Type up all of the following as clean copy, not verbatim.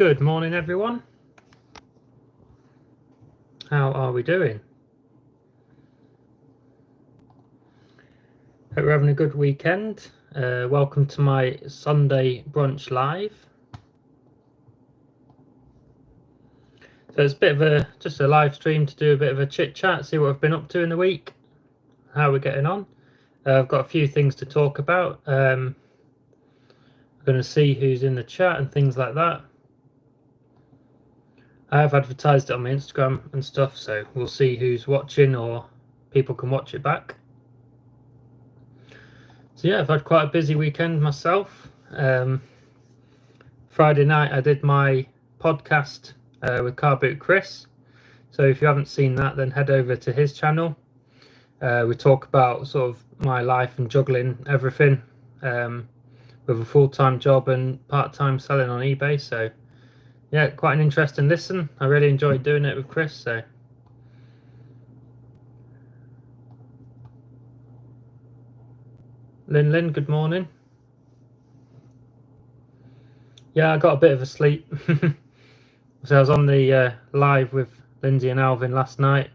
Good morning, everyone. How are we doing? Hope we're having a good weekend. Welcome to my Sunday brunch live. So it's a bit of just a live stream to do a bit of a chit chat, see what I've been up to in the week, how we're getting on. I've got a few things to talk about. I'm going to see who's in the chat and things like that. I have advertised it on my Instagram and stuff, so we'll see who's watching or people can watch it back. So yeah, I've had quite a busy weekend myself. Friday night I did my podcast with Car Boot Chris. So if you haven't seen that, then head over to his channel. We talk about sort of my life and juggling everything with a full-time job and part-time selling on eBay. So yeah, quite an interesting listen. I really enjoyed doing it with Chris. So Lynn, good morning. Yeah, I got a bit of a sleep. So I was on the live with Lindsay and Alvin last night.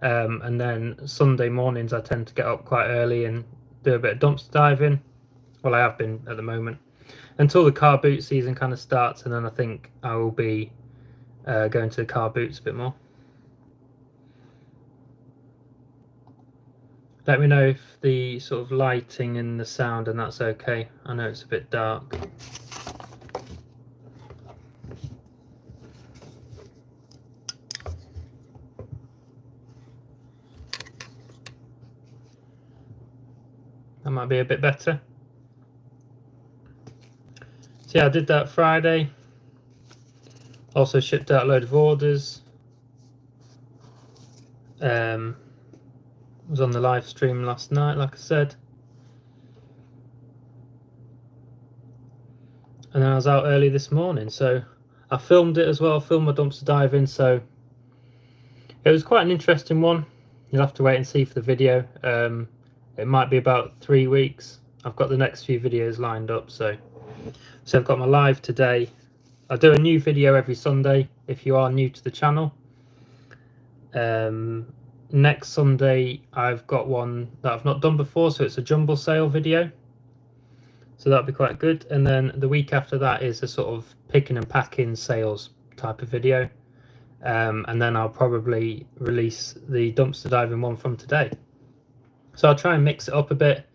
And then Sunday mornings I tend to get up quite early and do a bit of dumpster diving. Well, I have been at the moment. Until the car boot season kind of starts, and then I think I will be going to the car boots a bit more. Let me know if the sort of lighting and the sound and that's okay. I know it's a bit dark. That might be a bit better. So yeah, I did that Friday. Also shipped out a load of orders. Was on the live stream last night, like I said. And then I was out early this morning, so I filmed it as well, filmed my dumpster diving, so it was quite an interesting one. You'll have to wait and see for the video. It might be about 3 weeks. I've got the next few videos lined up, so I've got my live today. I do a new video every Sunday if you are new to the channel. Next Sunday I've got one that I've not done before, so it's a jumble sale video, so that'll be quite good. And then the week after that is a sort of picking and packing sales type of video, and then I'll probably release the dumpster diving one from today. So I'll try and mix it up a bit.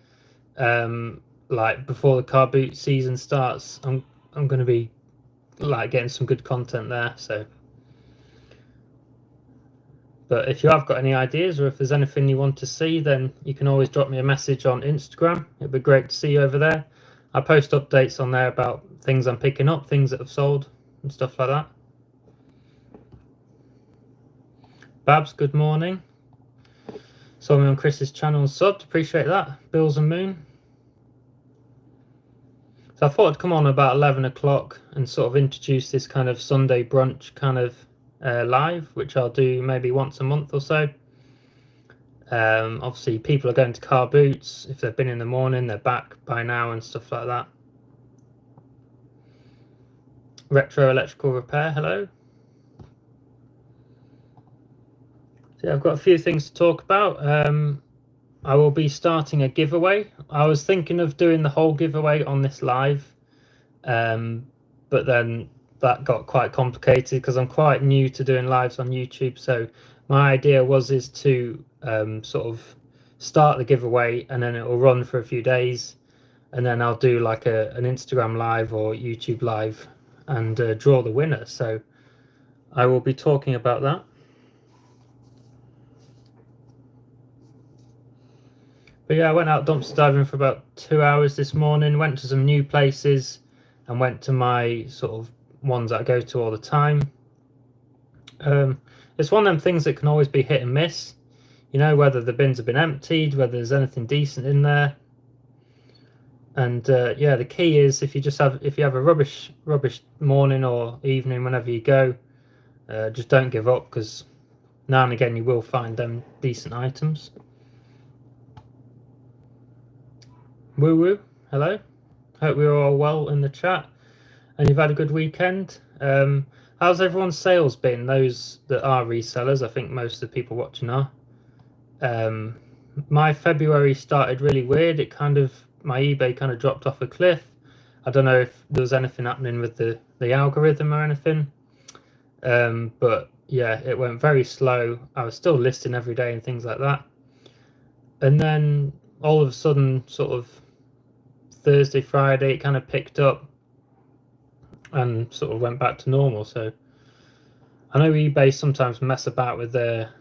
Like before the car boot season starts, I'm going to be like getting some good content there. So, but if you have got any ideas or if there's anything you want to see, then you can always drop me a message on Instagram. It'd be great to see you over there. I post updates on there about things I'm picking up, things that have sold and stuff like that. Babs, good morning. Saw me on Chris's channel and subbed, appreciate that. Bills and Moon. So I thought I'd come on about 11 o'clock and sort of introduce this kind of Sunday brunch kind of live, which I'll do maybe once a month or so. Obviously people are going to car boots. If they've been in the morning, they're back by now and stuff like that. Retro Electrical Repair, hello. So yeah, I've got a few things to talk about. I will be starting a giveaway. I was thinking of doing the whole giveaway on this live, but then that got quite complicated because I'm quite new to doing lives on YouTube. So my idea is to sort of start the giveaway and then it will run for a few days, and then I'll do like an Instagram live or YouTube live and draw the winner. So I will be talking about that. But yeah, I went out dumpster diving for about 2 hours this morning, went to some new places and went to my sort of ones that I go to all the time. It's one of them things that can always be hit and miss, you know, whether the bins have been emptied, whether there's anything decent in there. And yeah, the key is if you have a rubbish morning or evening whenever you go, just don't give up, because now and again you will find them decent items. Woo woo, hello. Hope we're all well in the chat and you've had a good weekend. How's everyone's sales been? Those that are resellers, I think most of the people watching are. My February started really weird. My eBay kind of dropped off a cliff. I don't know if there was anything happening with the algorithm or anything. But yeah, it went very slow. I was still listing every day and things like that. And then all of a sudden, sort of Thursday, Friday, it kind of picked up and sort of went back to normal. So I know eBay sometimes mess about with their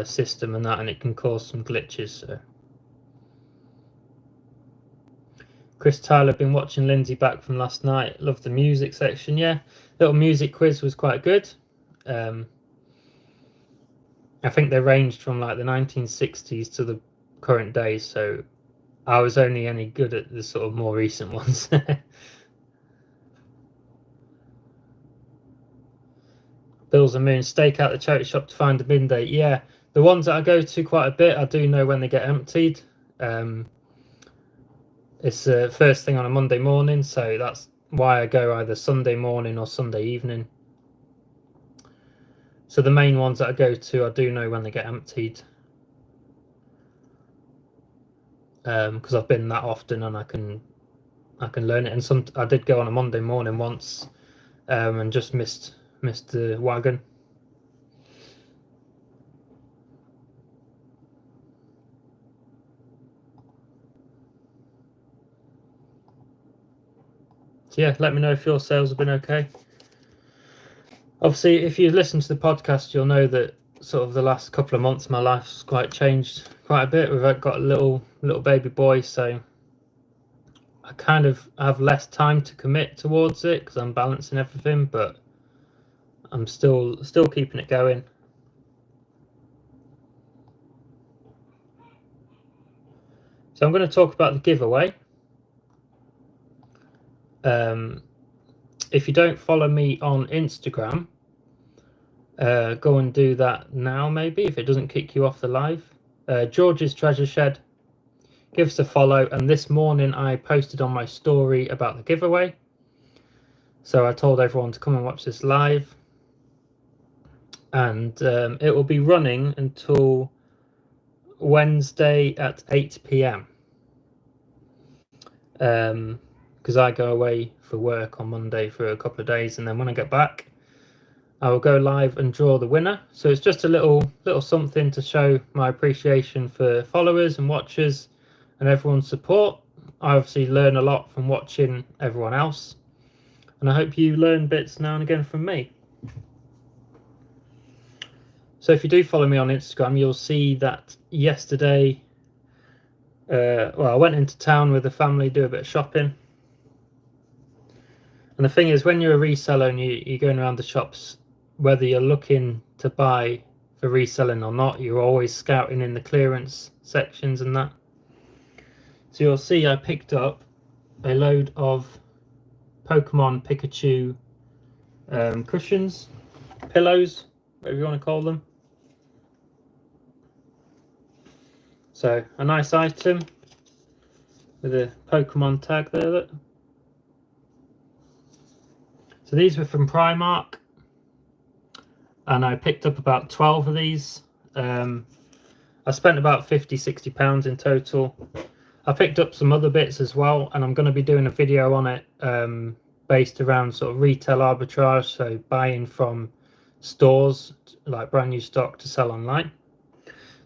system and that, and it can cause some glitches. So Chris Tyler, been watching Lindsay back from last night. Loved the music section. Yeah, little music quiz was quite good. I think they ranged from like the 1960s to the current day, so I was only any good at the sort of more recent ones. Bills and Moon, stake out the charity shop to find a bin date. Yeah, the ones that I go to quite a bit, I do know when they get emptied. It's the first thing on a Monday morning, so that's why I go either Sunday morning or Sunday evening. So the main ones that I go to, I do know when they get emptied, because I've been that often and I can learn it. And I did go on a Monday morning once, and just missed the wagon. So yeah, let me know if your sales have been okay. Obviously, if you listen to the podcast, you'll know that sort of the last couple of months, my life's quite changed quite a bit. We've got a little baby boy, so I kind of have less time to commit towards it because I'm balancing everything, but I'm still keeping it going. So I'm going to talk about the giveaway. If you don't follow me on Instagram, go and do that now, maybe, if it doesn't kick you off the live. George's Treasure Shed, give us a follow. And this morning I posted on my story about the giveaway, so I told everyone to come and watch this live, and it will be running until Wednesday at 8 p.m. Because I go away for work on Monday for a couple of days, and then when I get back, I will go live and draw the winner. So it's just a little something to show my appreciation for followers and watchers and everyone's support. I obviously learn a lot from watching everyone else, and I hope you learn bits now and again from me. So if you do follow me on Instagram, you'll see that yesterday, I went into town with the family, do a bit of shopping. And the thing is, when you're a reseller and you're going around the shops, whether you're looking to buy for reselling or not, you're always scouting in the clearance sections and that. So you'll see I picked up a load of Pokemon Pikachu cushions, pillows, whatever you want to call them. So a nice item with a Pokemon tag there. Look. So these were from Primark, and I picked up about 12 of these. I spent about £50-60 in total. I picked up some other bits as well, and I'm going to be doing a video on it, based around sort of retail arbitrage, so buying from stores, like brand new stock to sell online.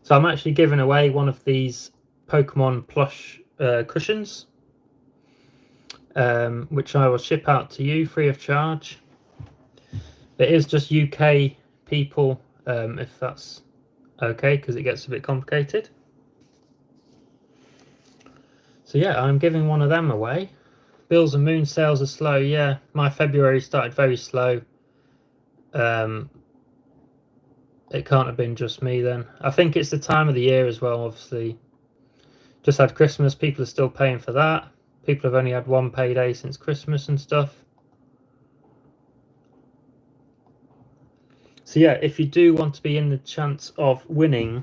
So I'm actually giving away one of these Pokemon plush cushions, which I will ship out to you free of charge. It is just UK people, if that's okay, because it gets a bit complicated. So yeah, I'm giving one of them away. Bills and Moon sales are slow. Yeah, my February started very slow. It can't have been just me then. I think it's the time of the year as well, obviously. Just had Christmas, people are still paying for that. People have only had one payday since Christmas and stuff. So yeah, if you do want to be in the chance of winning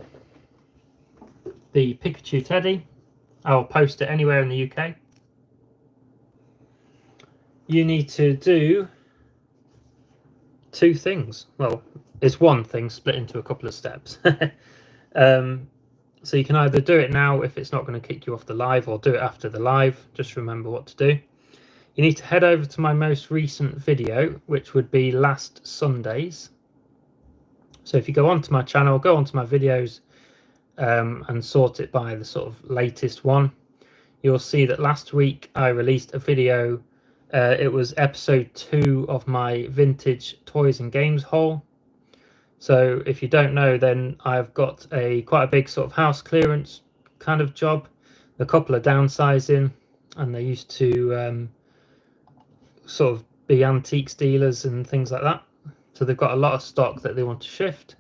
the Pikachu teddy, I'll post it anywhere in the UK. You need to do two things. Well, it's one thing split into a couple of steps. So you can either do it now if it's not going to kick you off the live, or do it after the live. Just remember what to do. You need to head over to my most recent video, which would be last Sunday's. So if you go onto my channel, go onto my videos, and sort it by the sort of latest one, you'll see that last week I released a video. It was episode 2 of my vintage toys and games haul. So if you don't know, then I've got quite a big sort of house clearance kind of job, a couple of downsizing, and they used to sort of be antiques dealers and things like that. So they've got a lot of stock that they want to shift,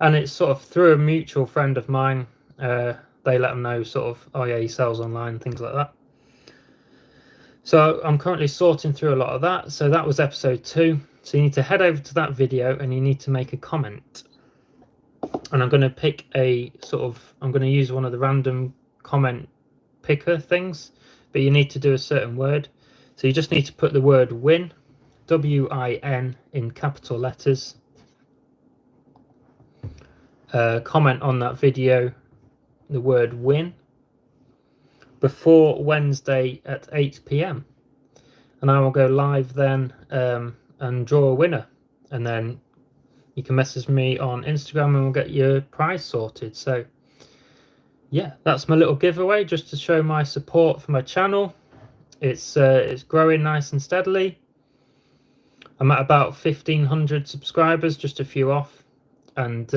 and it's sort of through a mutual friend of mine. They let them know sort of, oh yeah, he sells online, things like that. So I'm currently sorting through a lot of that. So that was episode 2. So you need to head over to that video and you need to make a comment. And I'm going to pick I'm going to use one of the random comment picker things, but you need to do a certain word. So you just need to put the word win, W-I-N, in capital letters. Comment on that video the word win before Wednesday at 8 p.m. and I will go live then and draw a winner, and then you can message me on Instagram and we'll get your prize sorted. So yeah, that's my little giveaway, just to show my support for my channel. It's growing nice and steadily. I'm at about 1,500 subscribers, just a few off. And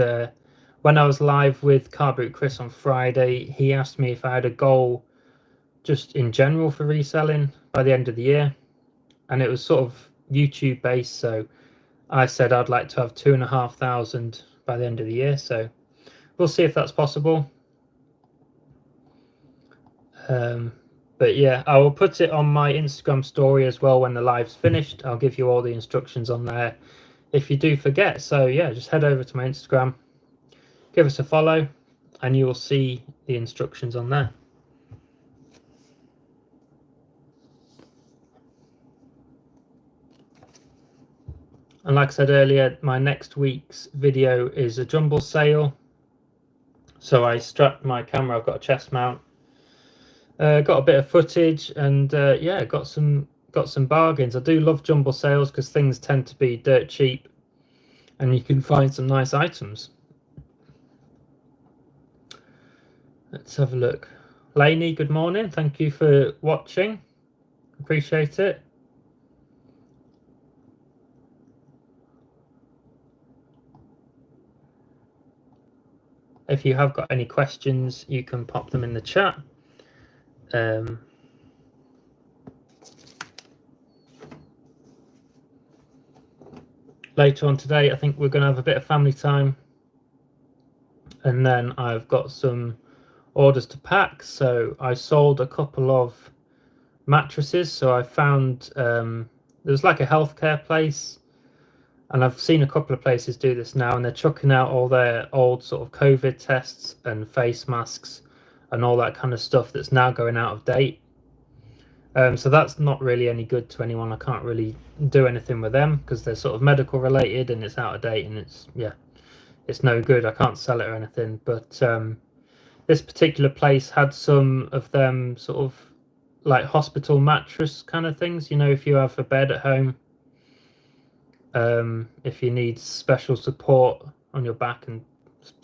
when I was live with Car Boot Chris on Friday, he asked me if I had a goal just in general for reselling by the end of the year, and it was sort of YouTube based. So I said I'd like to have 2,500 by the end of the year. So we'll see if that's possible. But yeah, I will put it on my Instagram story as well when the live's finished. I'll give you all the instructions on there if you do forget. So yeah, just head over to my Instagram, give us a follow, and you will see the instructions on there. And like I said earlier, my next week's video is a jumble sale. So I strapped my camera, I've got a chest mount, got a bit of footage, and yeah, got some bargains. I do love jumble sales because things tend to be dirt cheap and you can find some nice items. Let's have a look. Lainey, good morning. Thank you for watching. Appreciate it. If you have got any questions, you can pop them in the chat. Later on today, I think we're going to have a bit of family time. And then I've got some orders to pack. So I sold a couple of mattresses. So I found there's like a healthcare place, and I've seen a couple of places do this now, and they're chucking out all their old sort of COVID tests and face masks and all that kind of stuff that's now going out of date. So that's not really any good to anyone. I can't really do anything with them because they're sort of medical related and it's out of date, and it's no good. I can't sell it or anything. But this particular place had some of them sort of like hospital mattress kind of things, you know, if you have a bed at home, if you need special support on your back and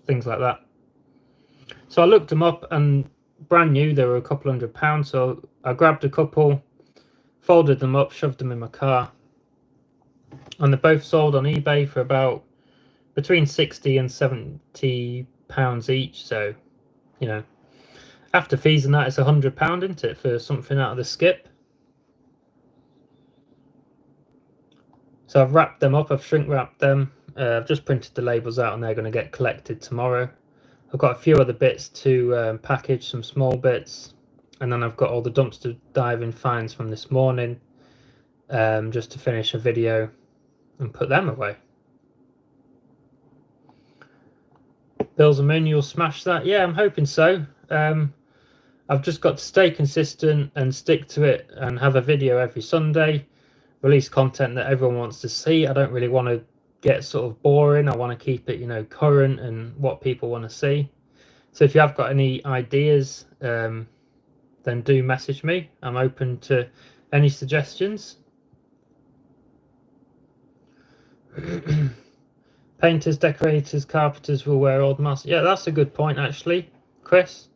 things like that. So I looked them up, and brand new, they were a couple £100. So I grabbed a couple, folded them up, shoved them in my car, and they're both sold on eBay for about between £60 and £70 each. So, you know, after fees and that, it's £100, isn't it, for something out of the skip? So I've wrapped them up, I've shrink wrapped them. I've just printed the labels out and they're going to get collected tomorrow. I've got a few other bits to package, some small bits, and then I've got all the dumpster diving finds from this morning, just to finish a video and put them away. Bills and Moon, you'll smash that? Yeah, I'm hoping so. I've just got to stay consistent and stick to it and have a video every Sunday, release content that everyone wants to see. I don't really want to get sort of boring. I want to keep it, current and what people want to see. So if you have got any ideas, then do message me. I'm open to any suggestions. Painters, decorators, carpenters will wear old masks. Yeah, that's a good point, actually, Chris.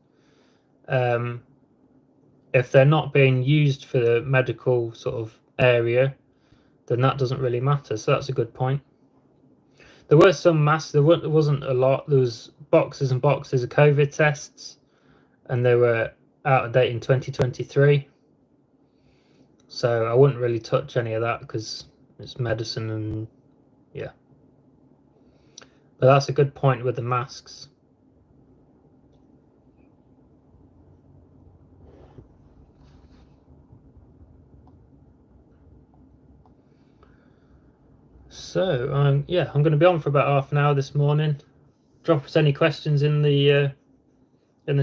If they're not being used for the medical sort of area, then that doesn't really matter. So that's a good point. There were some masks. There wasn't a lot. There was boxes and boxes of COVID tests, and they were out of date in 2023. So I wouldn't really touch any of that because it's medicine and yeah. But that's a good point with the masks. So yeah, I'm going to be on for about half an hour this morning. Drop us any questions in the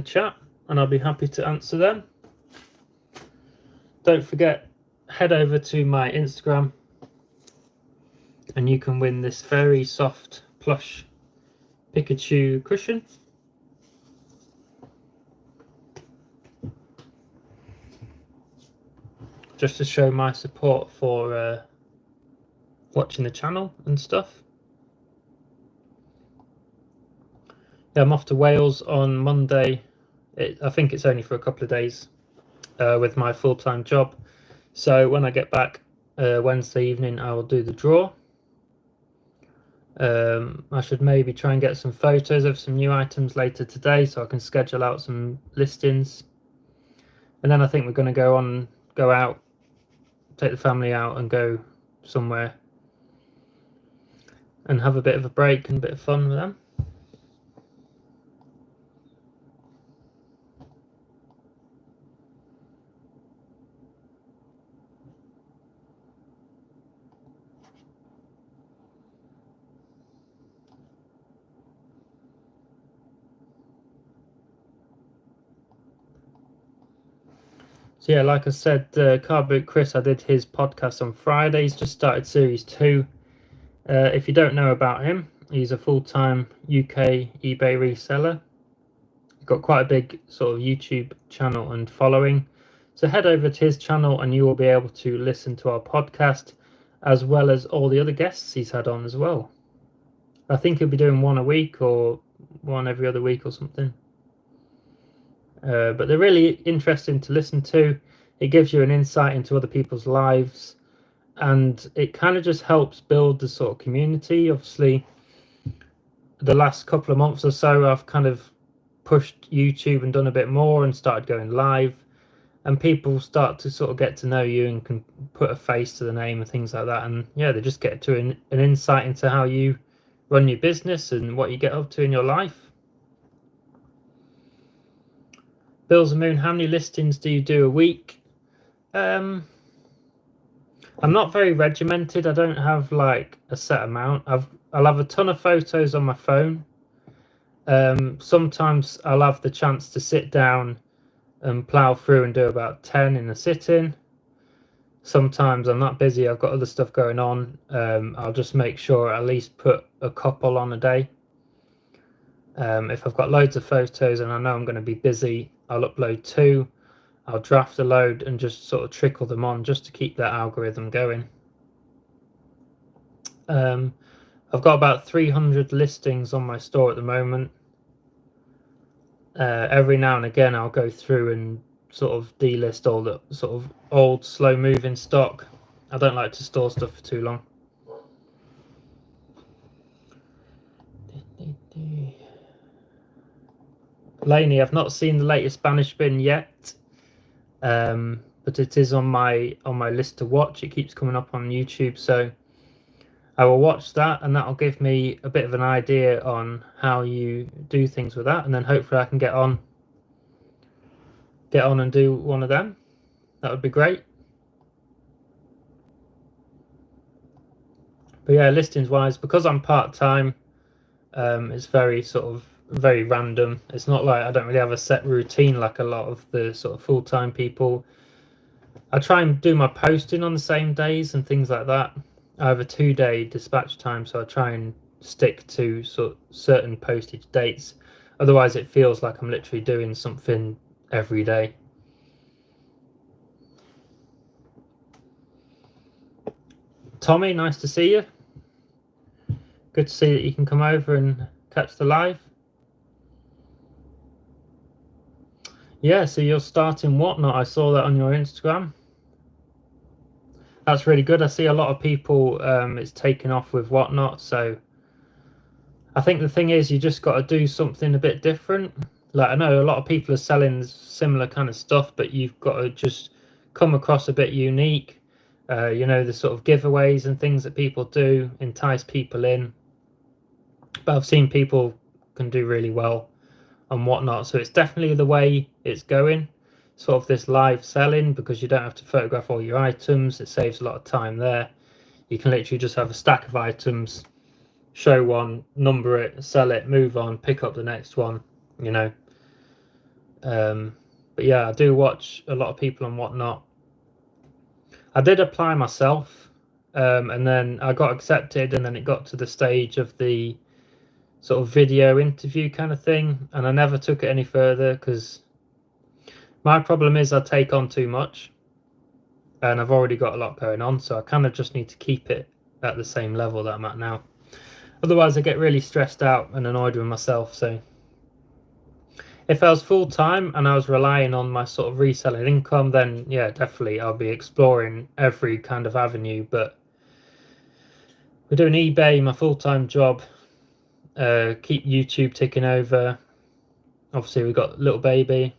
chat, and I'll be happy to answer them. Don't forget, head over to my Instagram, and you can win this very soft plush Pikachu cushion. Just to show my support for watching the channel and stuff. Yeah, I'm off to Wales on Monday. I think it's only for a couple of days with my full-time job. So when I get back Wednesday evening, I will do the draw. I should maybe try and get some photos of some new items later today so I can schedule out some listings. And then I think we're going to go out, take the family out and go somewhere and have a bit of a break and a bit of fun with them. So yeah, like I said, Car Boot Chris, I did his podcast on Friday. He's just started series 2. If you don't know about him, he's a full-time UK eBay reseller. He's got quite a big sort of YouTube channel and following. So head over to his channel and you will be able to listen to our podcast as well as all the other guests he's had on as well. I think he'll be doing one a week or one every other week or something. But they're really interesting to listen to. It gives you an insight into other people's lives, and it kind of just helps build the sort of community. Obviously, the last couple of months or so, I've kind of pushed YouTube and done a bit more and started going live, and people start to sort of get to know you and can put a face to the name and things like that. And yeah, they just get to an insight into how you run your business and what you get up to in your life. Bills and Moon, how many listings do you do a week? I'm not very regimented. I don't have like a set amount. I'll have a ton of photos on my phone. Sometimes I'll have the chance to sit down and plow through and do about 10 in a sitting. Sometimes I'm not busy, I've got other stuff going on. I'll just make sure I at least put a couple on a day. If I've got loads of photos and I know I'm going to be busy, I'll upload 2. I'll draft a load and just sort of trickle them on just to keep that algorithm going. I've got about 300 listings on my store at the moment. Every now and again I'll go through and sort of delist all the sort of old slow moving stock. I don't like to store stuff for too long. Lainey, I've not seen the latest Spanish bin yet, but it is on my list to watch. It keeps coming up on YouTube, so I will watch that, and that'll give me a bit of an idea on how you do things with that, and then hopefully I can get on and do one of them. That would be great. But yeah, listings wise, because I'm part-time, it's very random. It's not like I don't really have a set routine like a lot of the sort of full-time people. I try and do my posting on the same days and things like that. I have a 2-day dispatch time, so I try and stick to certain postage dates. Otherwise, it feels like I'm literally doing something every day. Tommy, nice to see you. Good to see that you can come over and catch the live. Yeah, so you're starting Whatnot. I saw that on your Instagram. That's really good. I see a lot of people, it's taken off with Whatnot. So I think the thing is, you just got to do something a bit different. Like, I know a lot of people are selling similar kind of stuff, but you've got to just come across a bit unique. You know, the sort of giveaways and things that people do entice people in. But I've seen people can do really well and Whatnot, so it's definitely the way it's going, sort of this live selling, because you don't have to photograph all your items. It saves a lot of time there. You can literally just have a stack of items, show one, number it, sell it, move on, pick up the next one, you know. But yeah, I do watch a lot of people on Whatnot. I did apply myself, and then I got accepted, and then it got to the stage of the sort of video interview kind of thing, and I never took it any further because my problem is I take on too much, and I've already got a lot going on, so I kind of just need to keep it at the same level that I'm at now. Otherwise, I get really stressed out and annoyed with myself. So if I was full-time and I was relying on my sort of reselling income, then yeah, definitely I'll be exploring every kind of avenue. But we're doing eBay, my full-time job, keep YouTube ticking over. Obviously, we've got little baby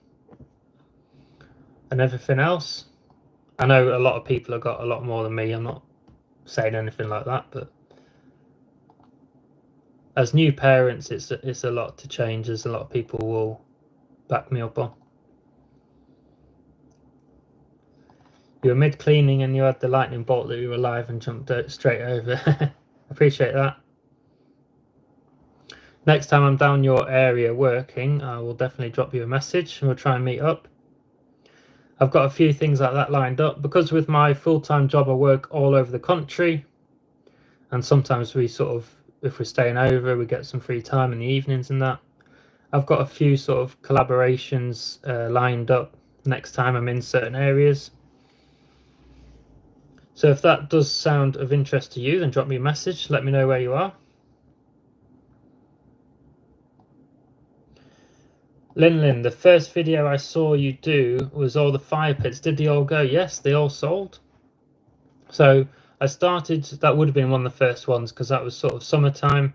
and everything else. I know a lot of people have got a lot more than me. I'm not saying anything like that, but as new parents, it's a lot to change, as a lot of people will back me up on. You were mid cleaning and you had the lightning bolt that you were live and jumped straight over. Appreciate that. Next time I'm down your area working, I will definitely drop you a message and we'll try and meet up. I've got a few things like that lined up because with my full-time job I work all over the country, and sometimes we sort of, if we're staying over, we get some free time in the evenings and that. I've got a few sort of collaborations lined up next time I'm in certain areas. So if that does sound of interest to you, then drop me a message, let me know where you are. Lin, the first video I saw you do was all the fire pits. Did they all go? Yes, they all sold. So I started, that would have been one of the first ones because that was sort of summertime.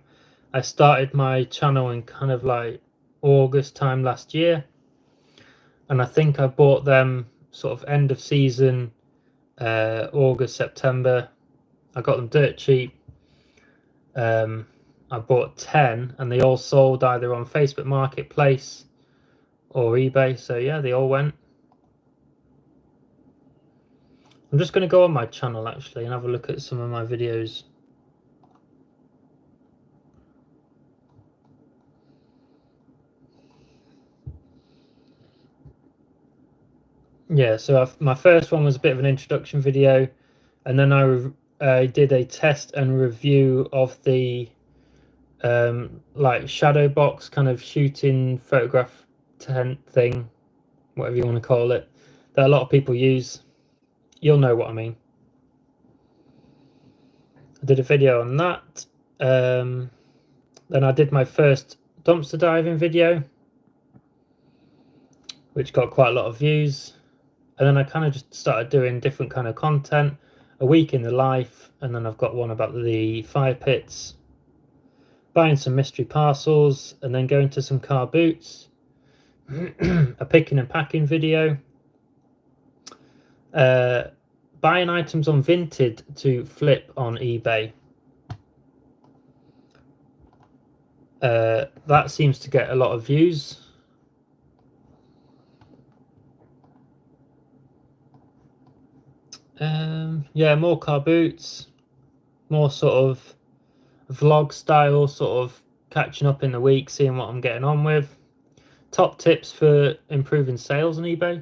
I started my channel in kind of like August time last year, and I think I bought them sort of end of season, August, September. I got them dirt cheap. I bought 10 and they all sold either on Facebook Marketplace or eBay. So yeah, they all went. I'm just going to go on my channel actually and have a look at some of my videos. Yeah, so my first one was a bit of an introduction video, and then I did a test and review of the like shadow box kind of shooting photograph tent thing, whatever you want to call it, that a lot of people use. You'll know what I mean. I did a video on that. Then I did my first dumpster diving video, which got quite a lot of views. And then I kind of just started doing different kind of content, a week in the life, and then I've got one about the fire pits, buying some mystery parcels, and then going to some car boots, a picking and packing video, buying items on Vinted to flip on eBay. That seems to get a lot of views. Yeah, more car boots, more sort of vlog style, sort of catching up in the week, seeing what I'm getting on with. Top tips for improving sales on eBay.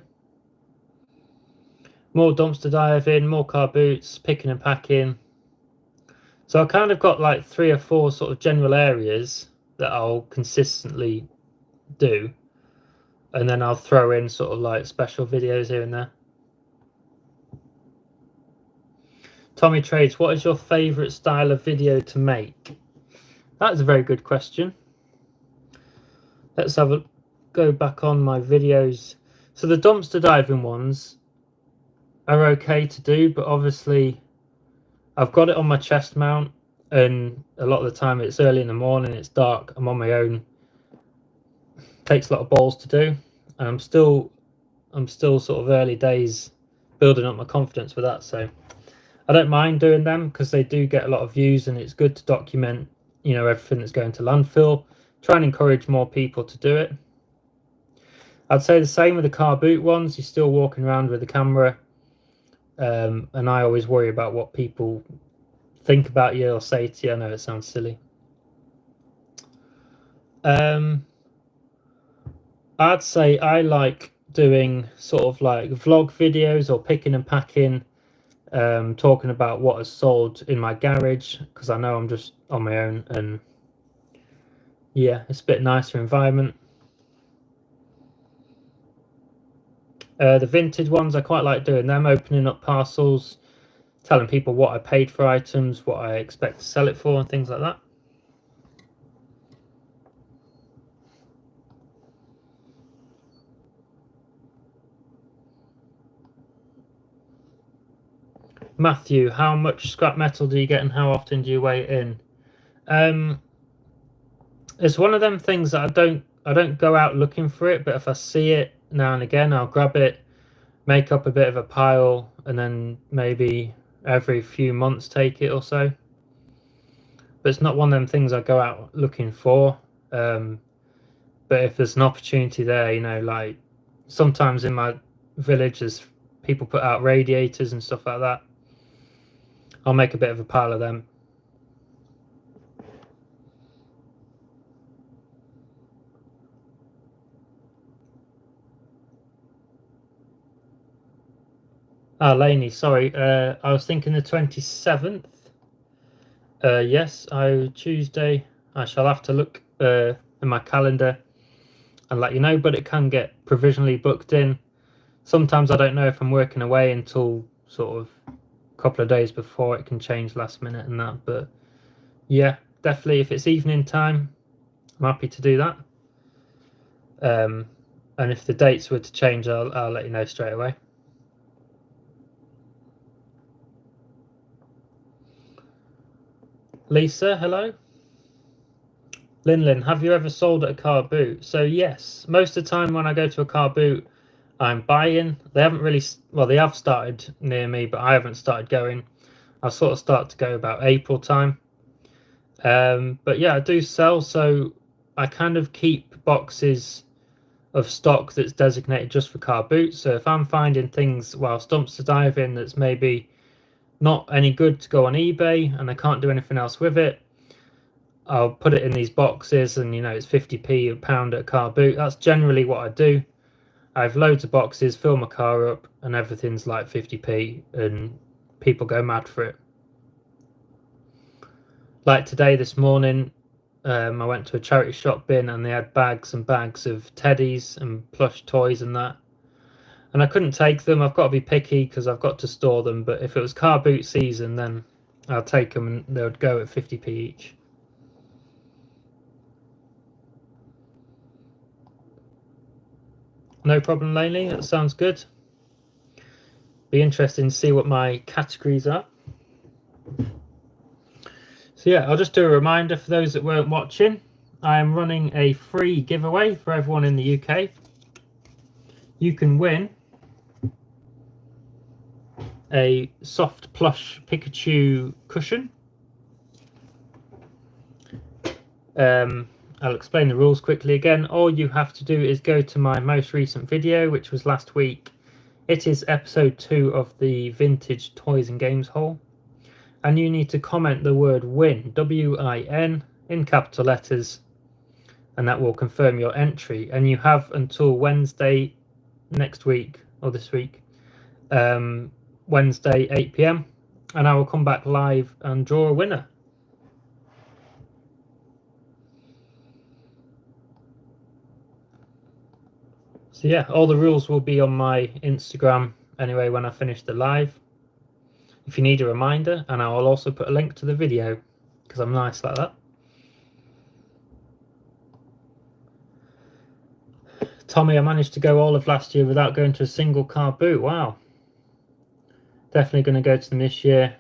More dumpster diving, more car boots, picking and packing, So I kind of got like 3 or 4 sort of general areas that I'll consistently do, and then I'll throw in sort of like special videos here and there. Tommy Trades, what is your favourite style of video to make? That's a very good question. Let's go back on my videos. So the dumpster diving ones are okay to do, but obviously I've got it on my chest mount, and a lot of the time it's early in the morning, it's dark, I'm on my own. Takes a lot of balls to do, and I'm still sort of early days building up my confidence with that. So I don't mind doing them because they do get a lot of views, and it's good to document, you know, everything that's going to landfill. Try and encourage more people to do it. I'd say the same with the car boot ones. You're still walking around with the camera, and I always worry about what people think about you or say to you. I know it sounds silly. I'd say I like doing sort of like vlog videos or picking and packing, talking about what is sold in my garage, because I know I'm just on my own, and yeah, it's a bit nicer environment. The vintage ones, I quite like doing them, opening up parcels, telling people what I paid for items, what I expect to sell it for, and things like that. Matthew, how much scrap metal do you get and how often do you weigh it in? It's one of them things that I don't go out looking for it, but if I see it now and again, I'll grab it, make up a bit of a pile, and then maybe every few months take it or so. But it's not one of them things I go out looking for. But if there's an opportunity there, you know, like sometimes in my village, there's people put out radiators and stuff like that. I'll make a bit of a pile of them. Lainey, sorry, I was thinking the 27th. Yes, Tuesday. I shall have to look in my calendar and let you know, but it can get provisionally booked in. Sometimes I don't know if I'm working away until sort of a couple of days before. It can change last minute and that, but yeah, definitely if it's evening time, I'm happy to do that. And if the dates were to change, I'll let you know straight away. Lisa, hello. Lin, have you ever sold at a car boot? So yes, most of the time when I go to a car boot, I'm buying. They haven't really, well, they have started near me, but I haven't started going. I'll sort of start to go about April time. But yeah, I do sell, so I kind of keep boxes of stock that's designated just for car boots. So if I'm finding things whilst dumpster diving that's maybe not any good to go on eBay and I can't do anything else with it, I'll put it in these boxes, and you know, it's 50p a pound at a car boot. That's generally what I do. I have loads of boxes, fill my car up, and everything's like 50p, and people go mad for it. Like today, this morning, I went to a charity shop bin, and they had bags and bags of teddies and plush toys and that. And I couldn't take them. I've got to be picky because I've got to store them. But if it was car boot season, then I'll take them, and they would go at 50p each. No problem, Lainey. That sounds good. Be interesting to see what my categories are. So yeah, I'll just do a reminder for those that weren't watching. I am running a free giveaway for everyone in the UK. You can win a soft plush Pikachu cushion. I'll explain the rules quickly again. All you have to do is go to my most recent video, which was last week. It is episode 2 of the vintage toys and games haul. And you need to comment the word win, W-I-N, in capital letters, and that will confirm your entry. And you have until Wednesday next week, or this week, Wednesday 8 p.m, and I will come back live and draw a winner. So yeah, all the rules will be on my Instagram anyway when I finish the live, if you need a reminder, and I will also put a link to the video because I'm nice like that. Tommy, I managed to go all of last year without going to a single car boot. Wow. Definitely going to go to them this year.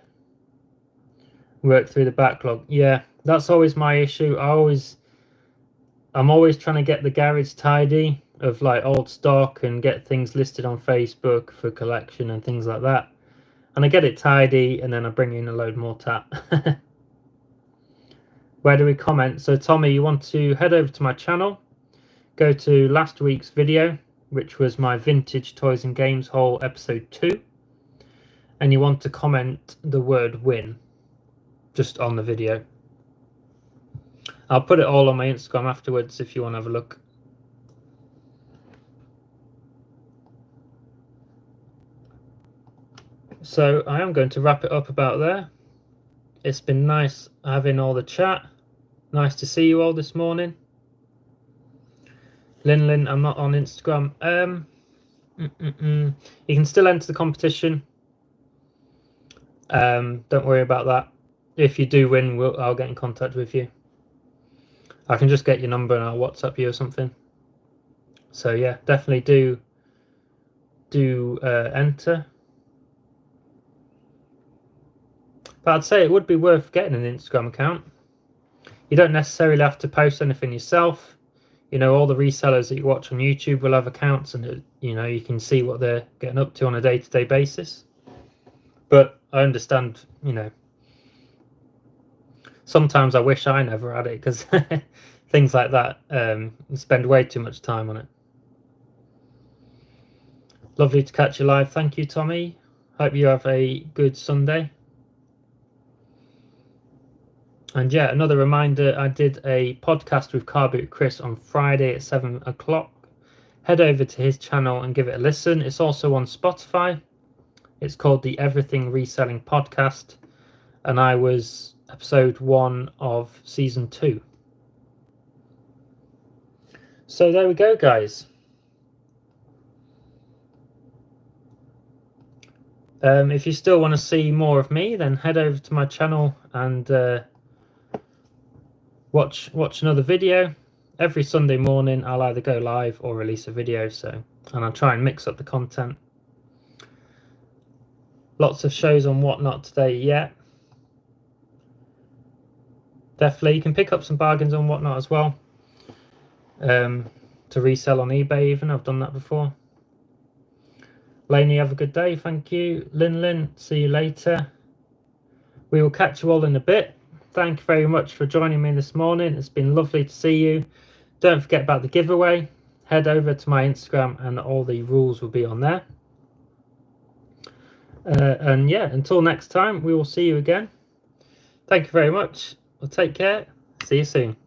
Work through the backlog. Yeah, that's always my issue. I'm always trying to get the garage tidy of like old stock and get things listed on Facebook for collection and things like that. And I get it tidy and then I bring in a load more tat. Where do we comment? So Tommy, you want to head over to my channel, go to last week's video, which was my vintage toys and games haul episode 2, and you want to comment the word win just on the video. I'll put it all on my Instagram afterwards if you want to have a look. So I am going to wrap it up about there. It's been nice having all the chat. Nice to see you all this morning. Lin, I'm not on Instagram. You can still enter the competition. Don't worry about that. If you do win, I'll get in contact with you. I can just get your number and I'll WhatsApp you or something. So yeah, definitely do enter. But I'd say it would be worth getting an Instagram account. You don't necessarily have to post anything yourself. You know, all the resellers that you watch on YouTube will have accounts, and you know, you can see what they're getting up to on a day-to-day basis. But I understand, you know, sometimes I wish I never had it because things like that, you spend way too much time on it. Lovely to catch you live. Thank you, Tommy. Hope you have a good Sunday. And yeah, another reminder, I did a podcast with Car Boot Chris on Friday at 7 o'clock. Head over to his channel and give it a listen. It's also on Spotify. It's called the Everything Reselling Podcast. And I was episode 1 of season 2. So there we go, guys. If you still want to see more of me, then head over to my channel and watch another video. Every Sunday morning I'll either go live or release a video, and I'll try and mix up the content. Lots of shows on Whatnot today. Yeah, definitely you can pick up some bargains on Whatnot as well, to resell on eBay even. I've done that before. Lainey, have a good day. Thank you. Lin, see you later. We will catch you all in a bit. Thank you very much for joining me this morning. It's been lovely to see you. Don't forget about the giveaway. Head over to my Instagram and all the rules will be on there. And yeah, until next time, we will see you again. Thank you very much. Well, take care. See you soon.